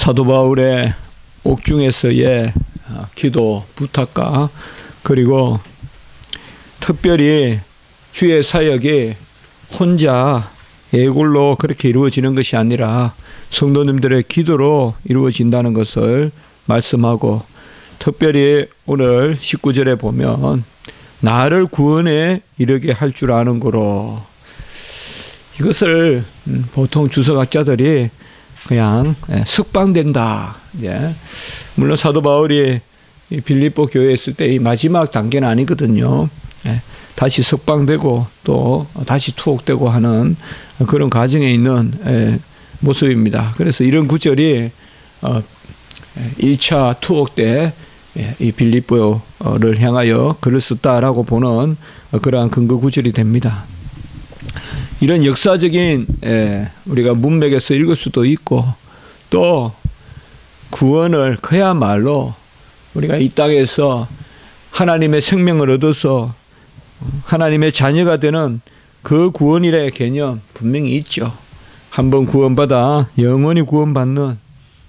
사도 바울의 옥중에서의 기도 부탁과 그리고 특별히 주의 사역이 혼자 예골로 그렇게 이루어지는 것이 아니라 성도님들의 기도로 이루어진다는 것을 말씀하고, 특별히 오늘 19절에 보면 나를 구원에 이르게 할 줄 아는 거로, 이것을 보통 주석학자들이 그냥 석방된다. 물론 사도 바울이 빌립보 교회에 있을 때 이 마지막 단계는 아니거든요. 다시 석방되고 또 다시 투옥되고 하는 그런 과정에 있는 모습입니다. 그래서 이런 구절이 1차 투옥 때 이 빌립보를 향하여 글을 썼다라고 보는 그러한 근거 구절이 됩니다. 이런 역사적인 우리가 문맥에서 읽을 수도 있고, 또 구원을 그야말로 우리가 이 땅에서 하나님의 생명을 얻어서 하나님의 자녀가 되는 그 구원이라의 개념 분명히 있죠. 한번 구원받아 영원히 구원받는,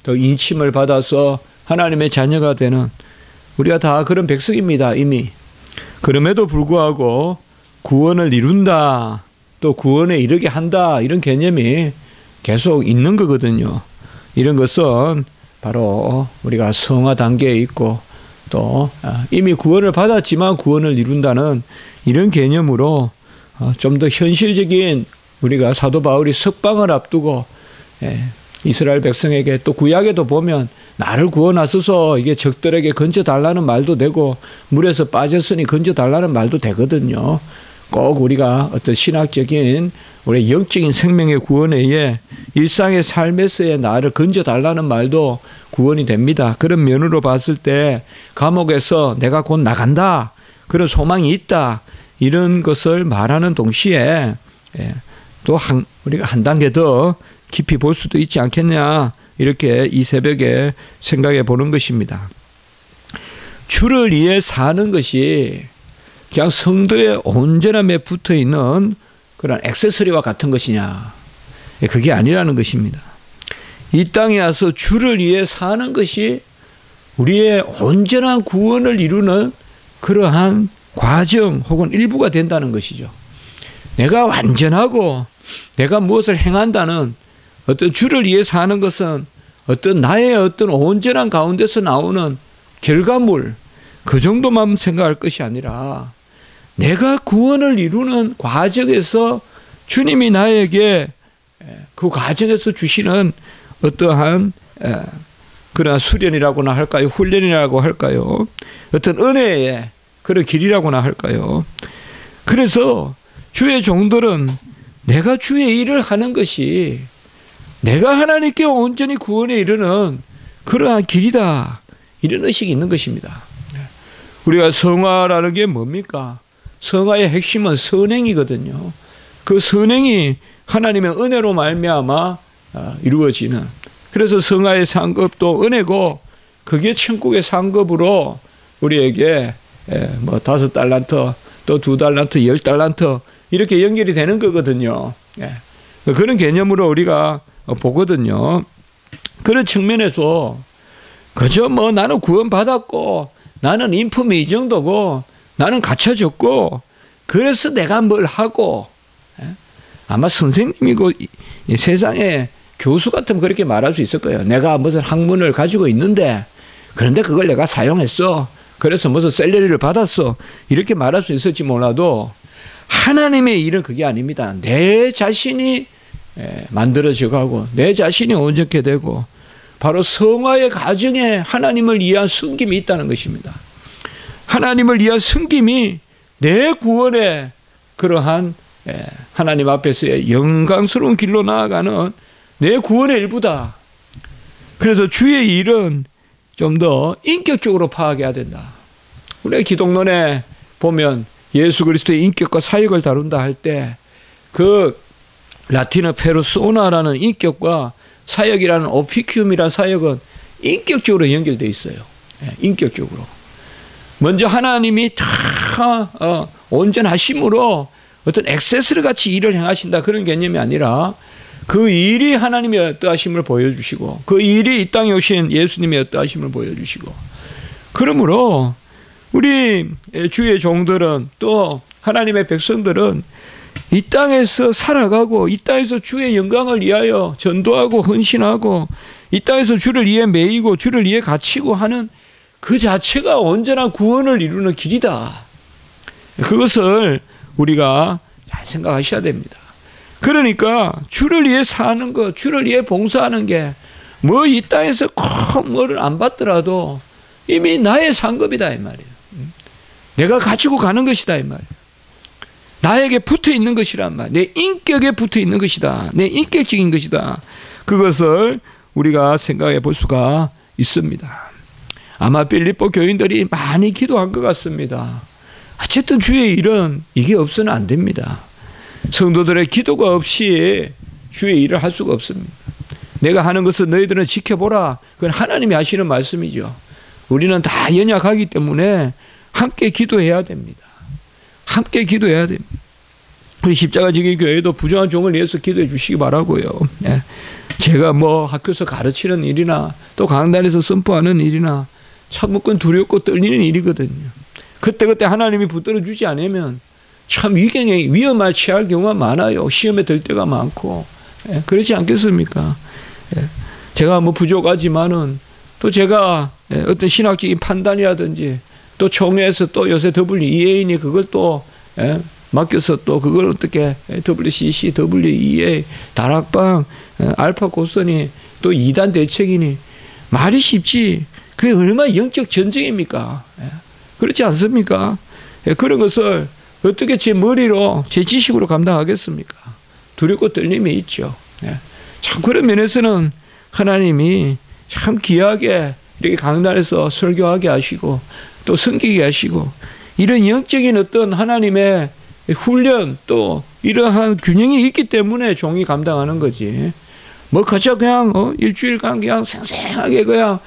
또 인침을 받아서 하나님의 자녀가 되는, 우리가 다 그런 백성입니다, 이미. 그럼에도 불구하고 구원을 이룬다, 또 구원에 이르게 한다, 이런 개념이 계속 있는 거거든요. 이런 것은 바로 우리가 성화 단계에 있고, 또 이미 구원을 받았지만 구원을 이룬다는 이런 개념으로 좀 더 현실적인, 우리가 사도 바울이 석방을 앞두고 이스라엘 백성에게, 또 구약에도 보면 나를 구원하소서, 이게 적들에게 건져달라는 말도 되고 물에서 빠졌으니 건져달라는 말도 되거든요. 꼭 우리가 어떤 신학적인 우리 영적인 생명의 구원에 의해 일상의 삶에서의 나를 건져달라는 말도 구원이 됩니다. 그런 면으로 봤을 때 감옥에서 내가 곧 나간다, 그런 소망이 있다, 이런 것을 말하는 동시에 또 우리가 한 단계 더 깊이 볼 수도 있지 않겠냐, 이렇게 이 새벽에 생각해 보는 것입니다. 주를 위해 사는 것이 그냥 성도의 온전함에 붙어 있는 그런 액세서리와 같은 것이냐, 그게 아니라는 것입니다. 이 땅에 와서 주를 위해 사는 것이 우리의 온전한 구원을 이루는 그러한 과정 혹은 일부가 된다는 것이죠. 내가 완전하고 내가 무엇을 행한다는 어떤 주를 위해 사는 것은 어떤 나의 어떤 온전한 가운데서 나오는 결과물, 그 정도만 생각할 것이 아니라 내가 구원을 이루는 과정에서 주님이 나에게 그 과정에서 주시는 어떠한 그런 수련이라고나 할까요, 훈련이라고 할까요, 어떤 은혜의 그런 길이라고나 할까요. 그래서 주의 종들은 내가 주의 일을 하는 것이 내가 하나님께 온전히 구원에 이르는 그러한 길이다, 이런 의식이 있는 것입니다. 우리가 성화라는 게 뭡니까? 성화의 핵심은 선행이거든요. 그 선행이 하나님의 은혜로 말미암아 이루어지는, 그래서 성화의 상급도 은혜고, 그게 천국의 상급으로 우리에게 뭐 5달란트, 또 2달란트, 10달란트 이렇게 연결이 되는 거거든요. 그런 개념으로 우리가 보거든요. 그런 측면에서 그저 뭐 나는 구원받았고 나는 인품이 이 정도고 나는 갖춰졌고 그래서 내가 뭘 하고, 아마 선생님이고 세상에 교수 같으면 그렇게 말할 수 있을 거예요. 내가 무슨 학문을 가지고 있는데 그런데 그걸 내가 사용했어, 그래서 무슨 셀러리를 받았어, 이렇게 말할 수 있을지 몰라도 하나님의 일은 그게 아닙니다. 내 자신이 만들어져 가고 내 자신이 온전케 되고, 바로 성화의 과정에 하나님을 위한 섬김이 있다는 것입니다. 하나님을 위한 섬김이 내 구원의 그러한 하나님 앞에서의 영광스러운 길로 나아가는 내 구원의 일부다. 그래서 주의 일은 좀 더 인격적으로 파악해야 된다. 우리가 기독론에 보면 예수 그리스도의 인격과 사역을 다룬다 할 때 그 라틴어 페르소나라는 인격과 사역이라는 오피큐움이라는 사역은 인격적으로 연결되어 있어요. 인격적으로. 먼저 하나님이 다 온전하심으로 어떤 액세서리 같이 일을 행하신다, 그런 개념이 아니라 그 일이 하나님의 어떠하심을 보여주시고 그 일이 이 땅에 오신 예수님의 어떠하심을 보여주시고 그러므로 우리 주의 종들은 또 하나님의 백성들은 이 땅에서 살아가고 이 땅에서 주의 영광을 위하여 전도하고 헌신하고 이 땅에서 주를 위해 매이고 주를 위해 갇히고 하는 그 자체가 온전한 구원을 이루는 길이다. 그것을 우리가 잘 생각하셔야 됩니다. 그러니까 주를 위해 사는 것, 주를 위해 봉사하는 게 뭐 이 땅에서 꼭 뭐를 안 받더라도 이미 나의 상급이다 이 말이에요. 내가 가지고 가는 것이다 이 말이에요. 나에게 붙어 있는 것이란 말, 내 인격에 붙어 있는 것이다. 내 인격적인 것이다. 그것을 우리가 생각해 볼 수가 있습니다. 아마 빌립보 교인들이 많이 기도한 것 같습니다. 어쨌든 주의 일은 이게 없어는 안 됩니다. 성도들의 기도가 없이 주의 일을 할 수가 없습니다. 내가 하는 것을 너희들은 지켜보라. 그건 하나님이 하시는 말씀이죠. 우리는 다 연약하기 때문에 함께 기도해야 됩니다. 함께 기도해야 됩니다. 우리 십자가지기 교회도 부정한 종을 위해서 기도해 주시기 바라고요. 예. 제가 뭐 학교에서 가르치는 일이나 또 강단에서 선포하는 일이나 참 두렵고 떨리는 일이거든요. 그때 하나님이 붙들어 주지 않으면 참 위험을 취할 경우가 많아요. 시험에 들 때가 많고. 예. 그렇지 않겠습니까? 예. 제가 뭐 부족하지만은 또 제가 어떤 신학적인 판단이라든지 또 총회에서 또 요새 WEA니 그걸 또 맡겨서 또 그걸 어떻게 WCC, WEA, 다락방, 알파 고선이 또 2단 대책이니 말이 쉽지 그게 얼마나 영적 전쟁입니까? 그렇지 않습니까? 그런 것을 어떻게 제 머리로 제 지식으로 감당하겠습니까? 두렵고 떨림이 있죠. 참 그런 면에서는 하나님이 참 귀하게 이렇게 강단에서 설교하게 하시고 또 섬기게 하시고 이런 영적인 어떤 하나님의 훈련 또 이러한 균형이 있기 때문에 종이 감당하는 거지. 뭐 그저 그냥 일주일간 그냥 생생하게 그냥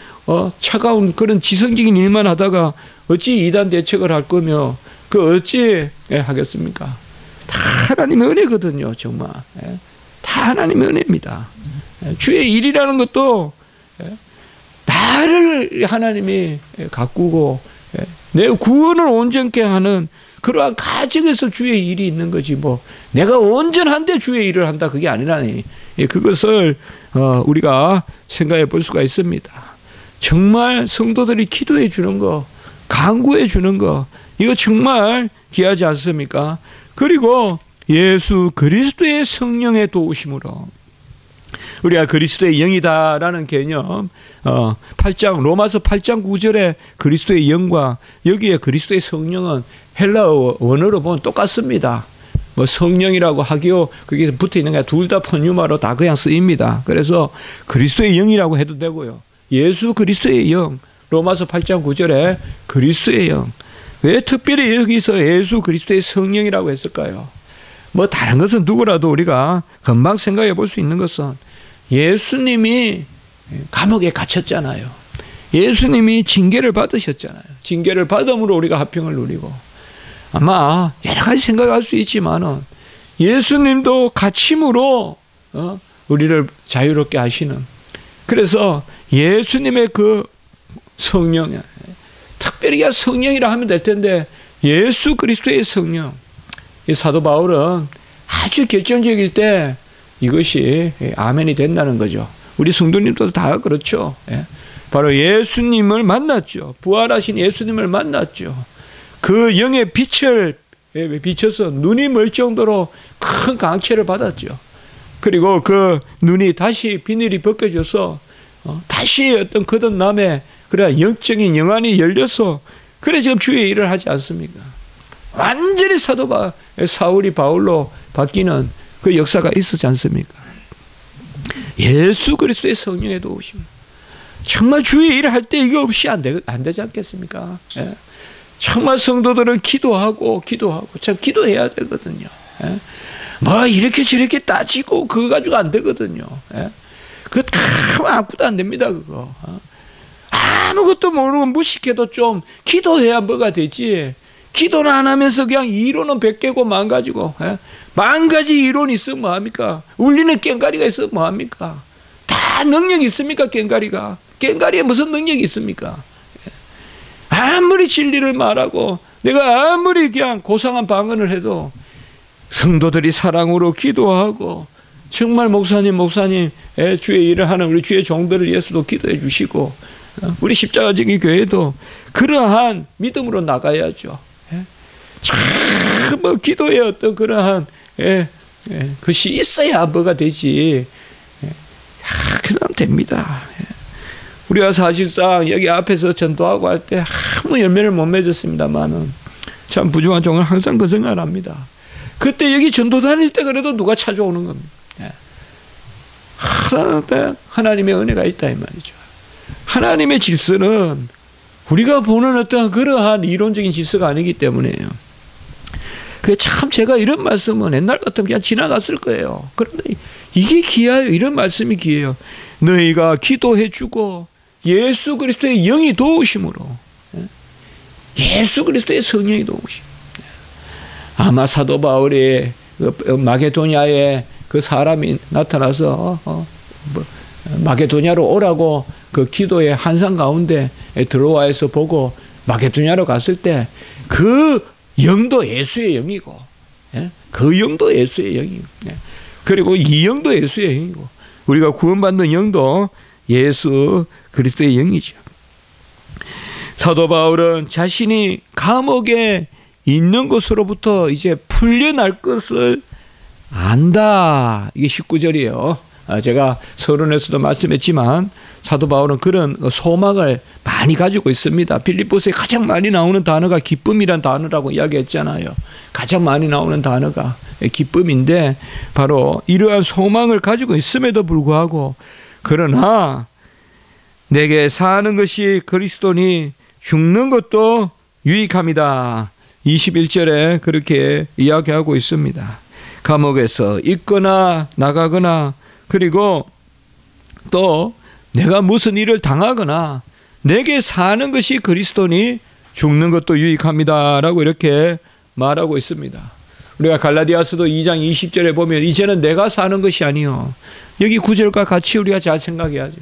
차가운 그런 지성적인 일만 하다가 어찌 이단 대책을 할 거며 그 어찌 하겠습니까? 다 하나님의 은혜거든요, 정말. 다 하나님의 은혜입니다. 주의 일이라는 것도 나를 하나님이 가꾸고 내 구원을 온전케 하는 그러한 가정에서 주의 일이 있는 거지 뭐 내가 온전한데 주의 일을 한다 그게 아니라니. 그것을 우리가 생각해 볼 수가 있습니다. 정말 성도들이 기도해 주는 거, 간구해 주는 거 이거 정말 귀하지 않습니까? 그리고 예수 그리스도의 성령의 도우심으로 우리가 그리스도의 영이다라는 개념 8장 로마서 8장 9절에 그리스도의 영과 여기에 그리스도의 성령은 헬라어 원어로 보면 똑같습니다. 뭐 성령이라고 하기요 그게 붙어 있는 게 둘 다 폰유마로 다 그냥 쓰입니다. 그래서 그리스도의 영이라고 해도 되고요. 예수 그리스도의 영 로마서 8장 9절에 그리스도의 영. 왜 특별히 여기서 예수 그리스도의 성령이라고 했을까요? 뭐 다른 것은 누구라도 우리가 금방 생각해 볼 수 있는 것은 예수님이 감옥에 갇혔잖아요. 예수님이 징계를 받으셨잖아요. 징계를 받음으로 우리가 화평을 누리고 아마 여러 가지 생각할 수 있지만은 예수님도 갇힘으로 우리를 자유롭게 하시는 그래서 예수님의 그 성령 특별히 성령이라 하면 될 텐데 예수 그리스도의 성령 이 사도 바울은 아주 결정적일 때 이것이 아멘이 된다는 거죠. 우리 성도님도 다 그렇죠. 바로 예수님을 만났죠. 부활하신 예수님을 만났죠. 그 영의 빛을 비춰서 눈이 멀 정도로 큰 강체를 받았죠. 그리고 그 눈이 다시 비늘이 벗겨져서 다시 어떤 거듭남에 그래 영적인 영안이 열려서 그래 지금 주의 일을 하지 않습니까? 완전히 사울이 바울로 바뀌는 그 역사가 있었지 않습니까? 예수 그리스도의 성령의 도우심. 정말 주의 일을 할 때 이거 없이 안 되지 않겠습니까? 정말 성도들은 기도하고 참 기도해야 되거든요. 뭐 이렇게 저렇게 따지고 그거 가지고 안 되거든요. 그거 아무것도 안 됩니다. 그거. 아무것도 모르고 무식해도 좀 기도해야 뭐가 되지. 기도는 안 하면서 그냥 이론은 100개고 망가지고, 만 가지 이론이 있으면 뭐합니까? 울리는 꽹과리가 있으면 뭐합니까? 다 능력이 있습니까? 꽹과리에 무슨 능력이 있습니까? 아무리 진리를 말하고 내가 아무리 그냥 고상한 방언을 해도 성도들이 사랑으로 기도하고 정말 목사님 주의 일을 하는 우리 주의 종들을 위해서도 기도해 주시고 우리 십자가지기 교회도 그러한 믿음으로 나가야죠. 참 기도의 어떤 그러한 것이 있어야 뭐가 되지. 그러면 됩니다. 우리가 사실상 여기 앞에서 전도하고 할 때 아무 열매를 못 맺었습니다만은 참 부족한 종을 항상 그 생각을 합니다. 그때 여기 전도 다닐 때 그래도 누가 찾아오는 겁니다. 하나님의 은혜가 있다 이 말이죠. 하나님의 질서는 우리가 보는 어떤 그러한 이론적인 질서가 아니기 때문에요. 그 참 제가 이런 말씀은 옛날 같으면 그냥 지나갔을 거예요. 그런데 이게 귀해요. 이런 말씀이 귀해요. 너희가 기도해주고 예수 그리스도의 영이 도우심으로, 예수 그리스도의 성령이 도우심. 아마 사도 바울이 마게도냐에 그 사람이 나타나서 마게도냐로 오라고 그 기도의 한상 가운데 들어와서 보고 마게도냐로 갔을 때 그 영도 예수의 영이고, 그 영도 예수의 영이고, 그리고 이 영도 예수의 영이고, 우리가 구원받는 영도 예수 그리스도의 영이죠. 사도 바울은 자신이 감옥에 있는 것으로부터 이제 풀려날 것을 안다. 이게 19절이에요. 제가 서론에서도 말씀했지만 사도 바울은 그런 소망을 많이 가지고 있습니다. 빌립보서에 가장 많이 나오는 단어가 기쁨이란 단어라고 이야기했잖아요. 가장 많이 나오는 단어가 기쁨인데 바로 이러한 소망을 가지고 있음에도 불구하고 그러나 내게 사는 것이 그리스도니 죽는 것도 유익함이다. 21절에 그렇게 이야기하고 있습니다. 감옥에서 있거나 나가거나 그리고 또 내가 무슨 일을 당하거나 내게 사는 것이 그리스도니 죽는 것도 유익합니다 라고 이렇게 말하고 있습니다. 우리가 갈라디아서도 2장 20절에 보면 이제는 내가 사는 것이 아니요. 여기 9절과 같이 우리가 잘 생각해야죠.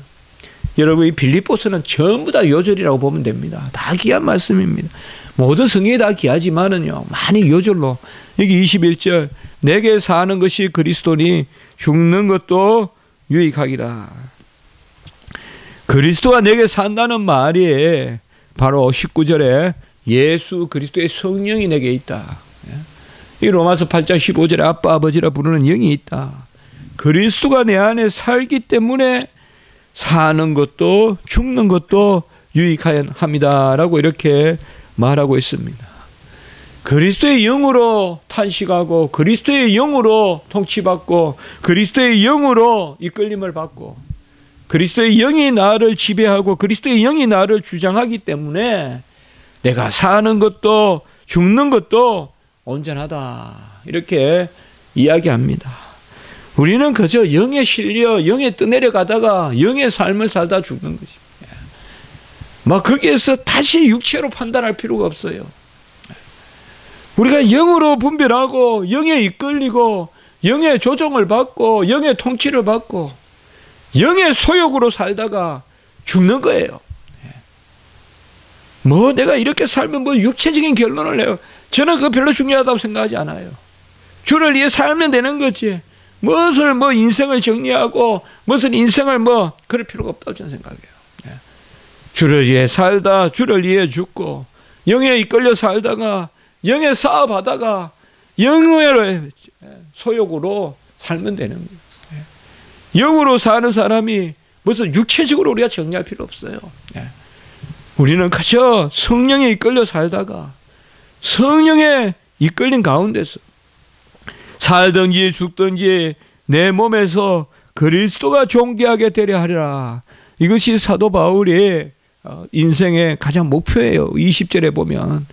여러분 이 빌립보서는 전부 다 요절이라고 보면 됩니다. 다 귀한 말씀입니다. 모든 성경이 다 귀하지만은요 많이 요절로 여기 21절 내게 사는 것이 그리스도니 죽는 것도 유익하기라. 그리스도가 내게 산다는 말이 바로 19절에 예수 그리스도의 성령이 내게 있다. 이 로마서 8장 15절에 아빠 아버지라 부르는 영이 있다. 그리스도가 내 안에 살기 때문에 사는 것도 죽는 것도 유익합니다 라고 이렇게 말하고 있습니다. 그리스도의 영으로 탄식하고 그리스도의 영으로 통치받고 그리스도의 영으로 이끌림을 받고 그리스도의 영이 나를 지배하고 그리스도의 영이 나를 주장하기 때문에 내가 사는 것도 죽는 것도 온전하다 이렇게 이야기합니다. 우리는 그저 영에 실려 영에 떠내려가다가 영의 삶을 살다 죽는 것입니다. 막 거기에서 다시 육체로 판단할 필요가 없어요. 우리가 영으로 분별하고 영에 이끌리고 영의 조종을 받고 영의 통치를 받고 영의 소욕으로 살다가 죽는 거예요. 뭐 내가 이렇게 살면 뭐 육체적인 결론을 내요. 저는 그거 별로 중요하다고 생각하지 않아요. 주를 위해 살면 되는 거지. 무엇을 뭐 인생을 정리하고 무슨 인생을 뭐 그럴 필요가 없다고 저는 생각해요. 주를 위해 살다 주를 위해 죽고 영에 이끌려 살다가 영에 싸워하다가 영의 소욕으로 살면 되는 거예요. 영으로 사는 사람이 무슨 육체적으로 우리가 정리할 필요 없어요. 우리는 그저 성령에 이끌려 살다가 성령에 이끌린 가운데서 살든지 죽든지 내 몸에서 그리스도가 존귀하게 되려 하리라. 이것이 사도 바울의 인생의 가장 목표예요. 20절에 보면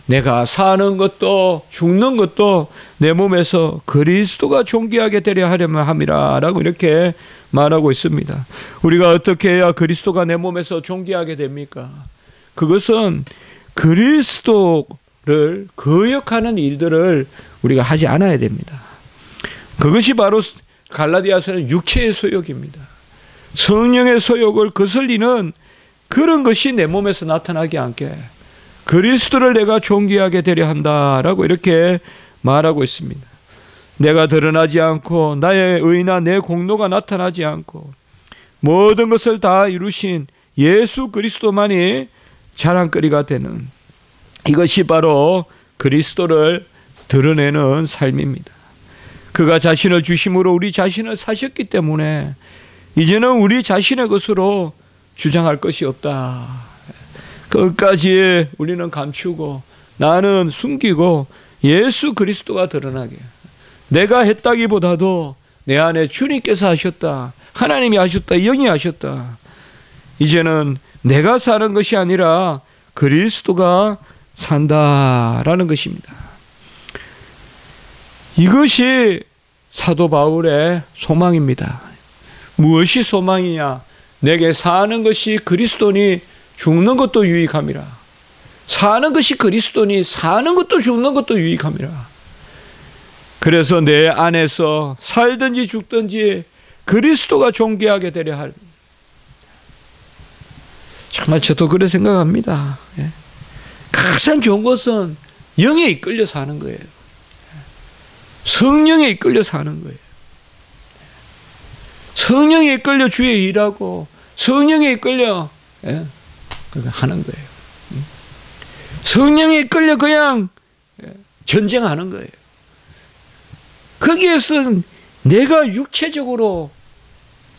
내가 사는 것도 죽는 것도 내 몸에서 그리스도가 존귀하게 되려 하려면 함이라 라고 이렇게 말하고 있습니다. 우리가 어떻게 해야 그리스도가 내 몸에서 존귀하게 됩니까? 그것은 그리스도 거역하는 일들을 우리가 하지 않아야 됩니다. 그것이 바로 갈라디아서는 육체의 소욕입니다. 성령의 소욕을 거슬리는 그런 것이 내 몸에서 나타나지 않게 그리스도를 내가 존귀하게 되려 한다라고 이렇게 말하고 있습니다. 내가 드러나지 않고 나의 의나 내 공로가 나타나지 않고 모든 것을 다 이루신 예수 그리스도만이 자랑거리가 되는, 이것이 바로 그리스도를 드러내는 삶입니다. 그가 자신을 주심으로 우리 자신을 사셨기 때문에 이제는 우리 자신의 것으로 주장할 것이 없다. 끝까지 우리는 감추고 나는 숨기고 예수 그리스도가 드러나게, 내가 했다기보다도 내 안에 주님께서 하셨다, 하나님이 하셨다, 영이 하셨다. 이제는 내가 사는 것이 아니라 그리스도가 산다라는 것입니다. 이것이 사도 바울의 소망입니다. 무엇이 소망이냐? 내게 사는 것이 그리스도니 죽는 것도 유익함이라. 사는 것이 그리스도니 사는 것도 죽는 것도 유익함이라. 그래서 내 안에서 살든지 죽든지 그리스도가 존귀하게 되려 할. 정말 저도 그래 생각합니다. 가장 좋은 것은 영에 이끌려 사는 거예요. 성령에 이끌려 사는 거예요. 성령에 이끌려 주의 일하고 성령에 이끌려 하는 거예요. 성령에 이끌려 그냥 전쟁하는 거예요. 거기에서 내가 육체적으로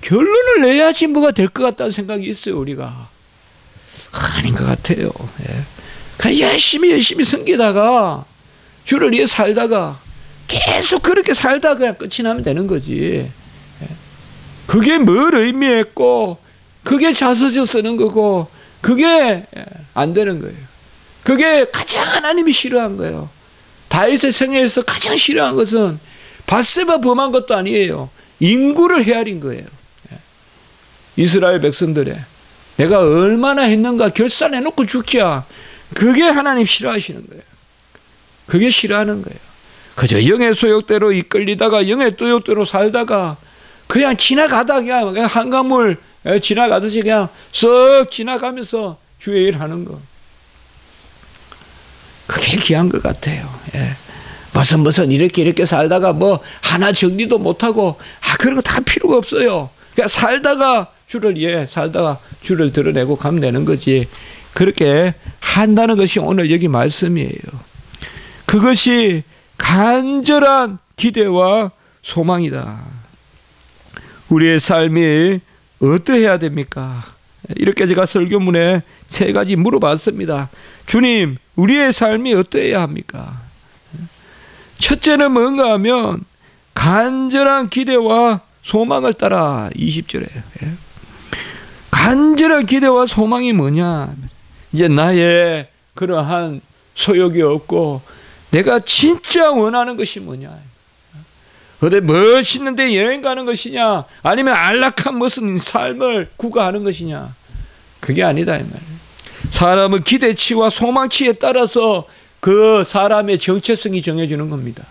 결론을 내야지 뭐가 될 것 같다는 생각이 있어요. 우리가 아닌 것 같아요. 그냥 열심히 섬기다가 주를 위해 살다가 계속 그렇게 살다가 그냥 끝이 나면 되는 거지. 그게 뭘 의미했고 그게 자서서 쓰는 거고 그게 안 되는 거예요. 그게 가장 하나님이 싫어한 거예요. 다윗의 생애에서 가장 싫어한 것은 밧세바 범한 것도 아니에요. 인구를 헤아린 거예요. 이스라엘 백성들의 내가 얼마나 했는가 결산해놓고 죽자. 그게 하나님 싫어하시는 거예요. 그게 싫어하는 거예요. 그저 영의 소욕대로 이끌리다가 영의 소욕대로 살다가 그냥 지나가다 그냥 한강물 지나가듯이 그냥 쓱 지나가면서 주의 일 하는 거. 그게 귀한 것 같아요. 무슨 이렇게 살다가 뭐 하나 정리도 못하고 그런 거 다 필요가 없어요. 그냥 살다가 주를 위해 살다가 주를 드러내고 가면 되는 거지. 그렇게 한다는 것이 오늘 여기 말씀이에요. 그것이 간절한 기대와 소망이다. 우리의 삶이 어떠해야 됩니까? 이렇게 제가 설교문에 3가지 물어봤습니다. 주님, 우리의 삶이 어떠해야 합니까? 첫째는 뭔가 하면 간절한 기대와 소망을 따라. 20절에 간절한 기대와 소망이 뭐냐? 이제 나의 그러한 소욕이 없고 내가 진짜 원하는 것이 뭐냐? 어디 멋있는 데 여행 가는 것이냐? 아니면 안락한 무슨 삶을 구가하는 것이냐? 그게 아니다 이 말이에요. 사람은 기대치와 소망치에 따라서 그 사람의 정체성이 정해지는 겁니다.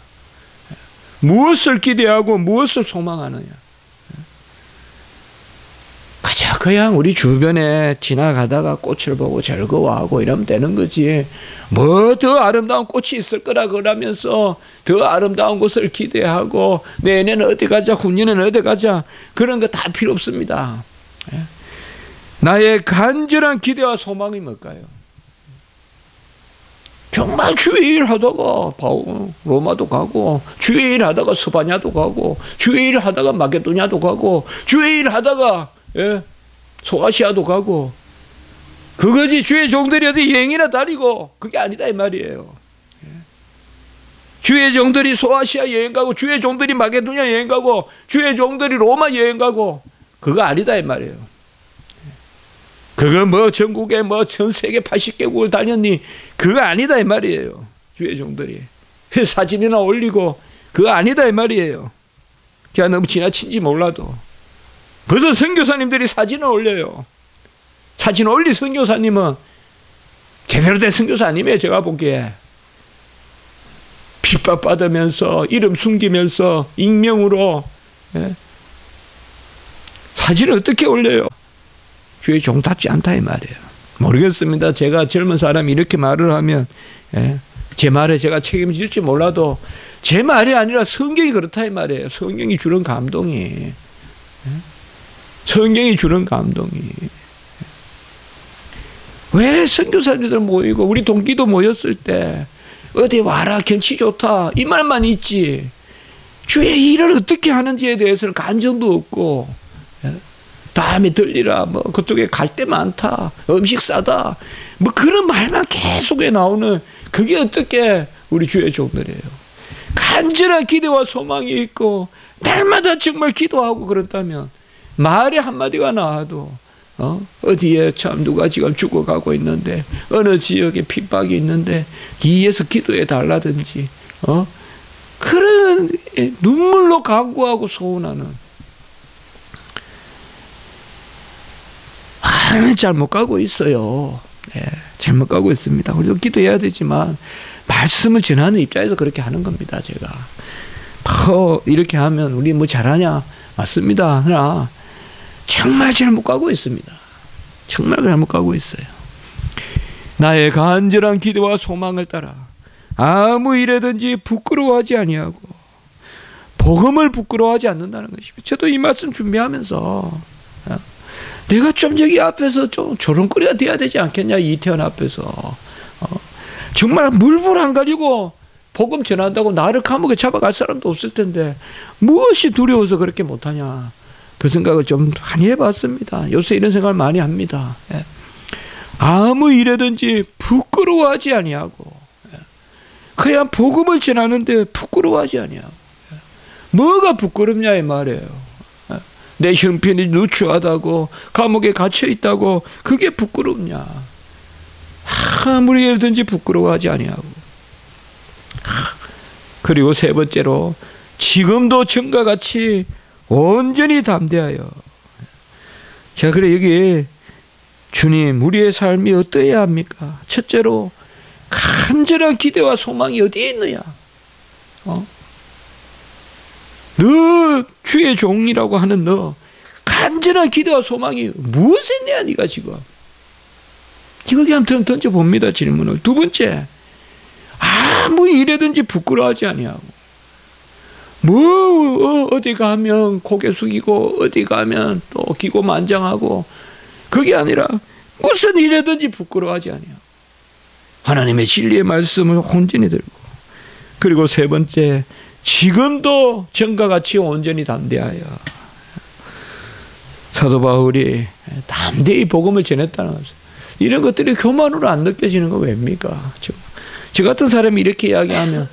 무엇을 기대하고 무엇을 소망하느냐? 그냥 우리 주변에 지나가다가 꽃을 보고 즐거워하고 이러면 되는 거지. 뭐 더 아름다운 꽃이 있을 거라 그러면서 더 아름다운 곳을 기대하고 내년에 어디 가자, 후년에는 어디 가자, 그런 거 다 필요 없습니다. 나의 간절한 기대와 소망이 뭘까요? 정말 주의 일 하다가 로마도 가고, 주의 일 하다가 스바냐도 가고, 주의 일 하다가 마게도냐도 가고, 주의 일 하다가 소아시아도 가고, 그거지. 주의 종들이 어디 여행이나 다니고, 그게 아니다 이 말이에요. 주의 종들이 소아시아 여행 가고, 주의 종들이 마게도냐 여행 가고, 주의 종들이 로마 여행 가고, 그거 아니다 이 말이에요. 그거 뭐 전국에 뭐 전 세계 80개국을 다녔니? 그거 아니다 이 말이에요. 주의 종들이 사진이나 올리고 그거 아니다 이 말이에요. 그냥 너무 지나친지 몰라도 벌써 선교사님들이 사진을 올려요. 사진 올린 선교사님은 제대로 된 선교사 아니에요. 제가 보기에 핍박받으면서 이름 숨기면서 익명으로 사진을 어떻게 올려요? 주의 종답지 않다 이 말이에요. 모르겠습니다. 제가 젊은 사람이 이렇게 말을 하면 제 말에 제가 책임질지 몰라도 제 말이 아니라 성경이 그렇다 이 말이에요. 성경이 주는 감동이. 성경이 주는 감동이. 왜 선교사님들 모이고 우리 동기도 모였을 때 어디 와라 경치 좋다 이 말만 있지 주의 일을 어떻게 하는지에 대해서는 간증도 없고 다음에 들리라 뭐 그쪽에 갈 데 많다 음식 싸다 뭐 그런 말만 계속에 나오는 그게 어떻게 우리 주의 종들이에요. 간절한 기대와 소망이 있고 날마다 정말 기도하고 그렇다면 말이 한마디가 나와도 어디에 참 누가 지금 죽어가고 있는데 어느 지역에 핍박이 있는데 뒤에서 기도해 달라든지 그런 눈물로 간구하고 소원하는 잘못 가고 있어요. 잘못 가고 있습니다. 우리도 기도해야 되지만 말씀을 전하는 입장에서 그렇게 하는 겁니다. 제가 이렇게 하면 우리 뭐 잘하냐 맞습니다. 하나 정말 잘못 가고 있습니다. 정말 잘못 가고 있어요. 나의 간절한 기도와 소망을 따라 아무 일에든지 부끄러워하지 아니하고 복음을 부끄러워하지 않는다는 것입니다. 저도 이 말씀 준비하면서 내가 좀 여기 앞에서 좀 조롱거리가 돼야 되지 않겠냐 이태원 앞에서 정말 물불 안 가리고 복음 전한다고 나를 감옥에 잡아갈 사람도 없을 텐데 무엇이 두려워서 그렇게 못하냐 그 생각을 좀 많이 해봤습니다. 요새 이런 생각을 많이 합니다. 아무 일에든지 부끄러워하지 아니하고 그냥 복음을 전하는데 부끄러워하지 아니하고 뭐가 부끄럽냐 이 말이에요. 내 형편이 누추하다고 감옥에 갇혀있다고 그게 부끄럽냐. 아무리 일든지 부끄러워하지 아니하고 그리고 세 번째로 지금도 전과 같이 온전히 담대하여. 자, 그래 여기 주님 우리의 삶이 어떠해야 합니까? 첫째로 간절한 기대와 소망이 어디에 있느냐? 너 주의 종이라고 하는 너 간절한 기대와 소망이 무엇에 있냐 네가 지금? 이거 그냥 던져봅니다. 질문을. 두 번째, 아무 일에든지 부끄러워하지 아니하고 뭐 어디 가면 고개 숙이고 어디 가면 또 기고만장하고 그게 아니라 무슨 일에든지 부끄러워하지 아니하고 하나님의 진리의 말씀을 온전히 들고 그리고 세 번째, 지금도 전과 같이 온전히 담대하여. 사도 바울이 담대히 복음을 전했다는 것은 이런 것들이 교만으로 안 느껴지는 건 왜입니까? 저 같은 사람이 이렇게 이야기하면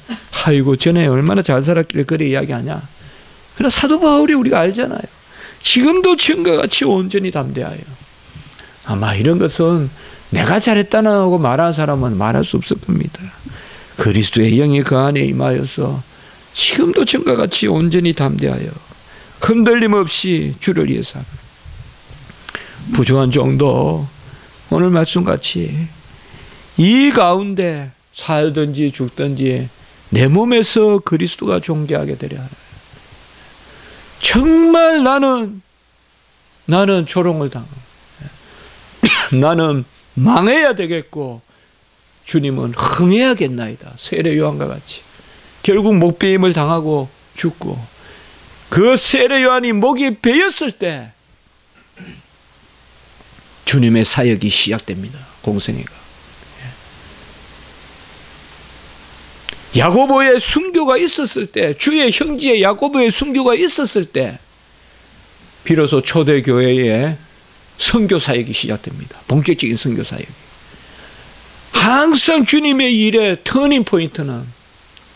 아이고 전에 얼마나 잘 살았길래 그래 이야기하냐. 그러나 사도 바울이 우리가 알잖아요. 지금도 전과 같이 온전히 담대하여. 아마 이런 것은 내가 잘했다고 말하는 사람은 말할 수 없을 겁니다. 그리스도의 영이 그 안에 임하여서 지금도 전과 같이 온전히 담대하여 흔들림 없이 주를 위해서 하는 부정한 정도 오늘 말씀같이 이 가운데 살든지 죽든지 내 몸에서 그리스도가 존귀하게 되려 하라. 정말 나는 조롱을 당하고 나는 망해야 되겠고 주님은 흥해야겠나이다. 세례 요한과 같이 결국 목베임을 당하고 죽고 그 세례 요한이 목이 베였을 때 주님의 사역이 시작됩니다. 공생애가. 야고보의 순교가 있었을 때, 주의 형제 야고보의 순교가 있었을 때 비로소 초대교회의 선교 사역이 시작됩니다. 본격적인 선교 사역이. 항상 주님의 일의 터닝 포인트는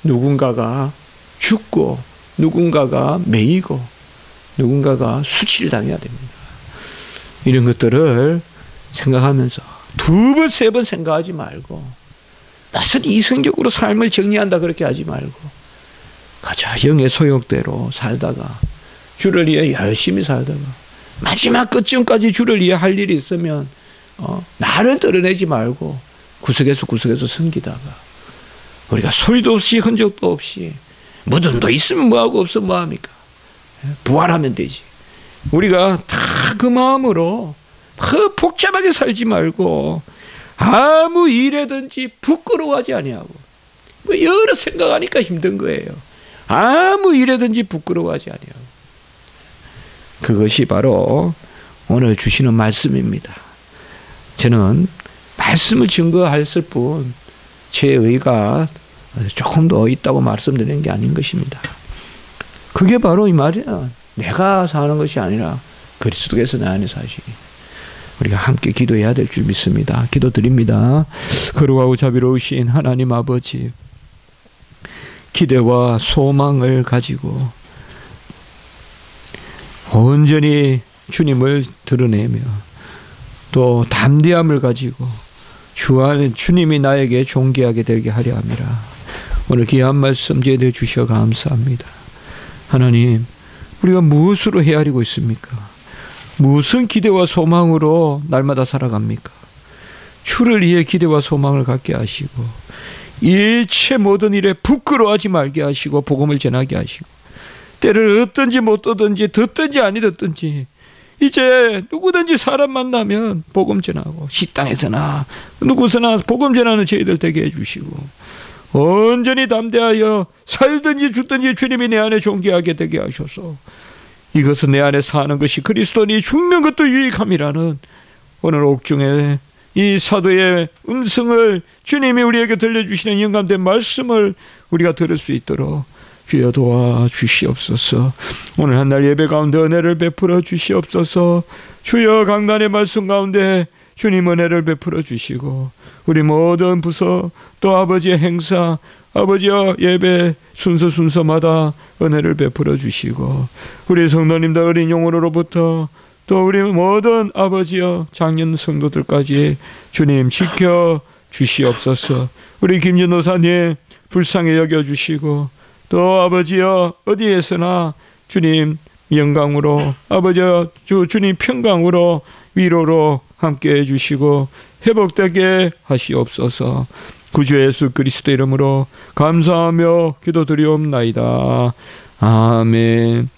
누군가가 죽고 누군가가 매이고 누군가가 수치를 당해야 됩니다. 이런 것들을 생각하면서 두 번, 세 번 생각하지 말고 무슨 이성적으로 삶을 정리한다 그렇게 하지 말고 가자 영의 소욕대로 살다가 주를 위해 열심히 살다가 마지막 끝쯤까지 주를 위해 할 일이 있으면 나를 드러내지 말고 구석에서 섬기다가 우리가 소리도 없이 흔적도 없이 무덤도 있으면 뭐하고 없으면 뭐합니까? 부활하면 되지. 우리가 다 그 마음으로 복잡하게 살지 말고 아무 일에든지 부끄러워하지 아니하고, 여러 생각하니까 힘든 거예요. 아무 일에든지 부끄러워하지 아니하고, 그것이 바로 오늘 주시는 말씀입니다. 저는 말씀을 증거했을 뿐 제 의가 조금 더 있다고 말씀드리는 게 아닌 것입니다. 그게 바로 이 말이야. 내가 사는 것이 아니라 그리스도께서 내 안에 사시니. 우리가 함께 기도해야 될 줄 믿습니다. 기도드립니다. 거룩하고 자비로우신 하나님 아버지, 기대와 소망을 가지고 온전히 주님을 드러내며 또 담대함을 가지고 주님이 나에게 존귀하게 되게 하려 함이라. 오늘 귀한 말씀 제대로 주셔 감사합니다. 하나님, 우리가 무엇으로 헤아리고 있습니까? 무슨 기대와 소망으로 날마다 살아갑니까? 주를 위해 기대와 소망을 갖게 하시고 일체 모든 일에 부끄러워하지 말게 하시고 복음을 전하게 하시고, 때를 얻든지 못 얻든지 듣든지 아니 듣든지 이제 누구든지 사람 만나면 복음 전하고, 식당에서나 누구서나 복음 전하는 저희들 되게 해주시고, 온전히 담대하여 살든지 죽든지 주님이 내 안에 존귀하게 되게 하셔서 이것은 내 안에 사는 것이 그리스도니 죽는 것도 유익함이라는 오늘 옥중에 이 사도의 음성을 주님이 우리에게 들려주시는 영감된 말씀을 우리가 들을 수 있도록 주여 도와주시옵소서. 오늘 한날 예배 가운데 은혜를 베풀어 주시옵소서. 주여 강단의 말씀 가운데 주님 은혜를 베풀어 주시고, 우리 모든 부서 또 아버지의 행사, 아버지여 예배 순서마다 은혜를 베풀어 주시고, 우리 성도님들 어린 영혼으로부터 또 우리 모든 아버지여 장년 성도들까지 주님 지켜 주시옵소서. 우리 김진호사님 불쌍히 여겨주시고, 또 아버지여 어디에서나 주님 영광으로, 아버지여 주님 평강으로 위로로 함께해 주시고 회복되게 하시옵소서. 구주 예수 그리스도 이름으로 감사하며 기도드리옵나이다. 아멘.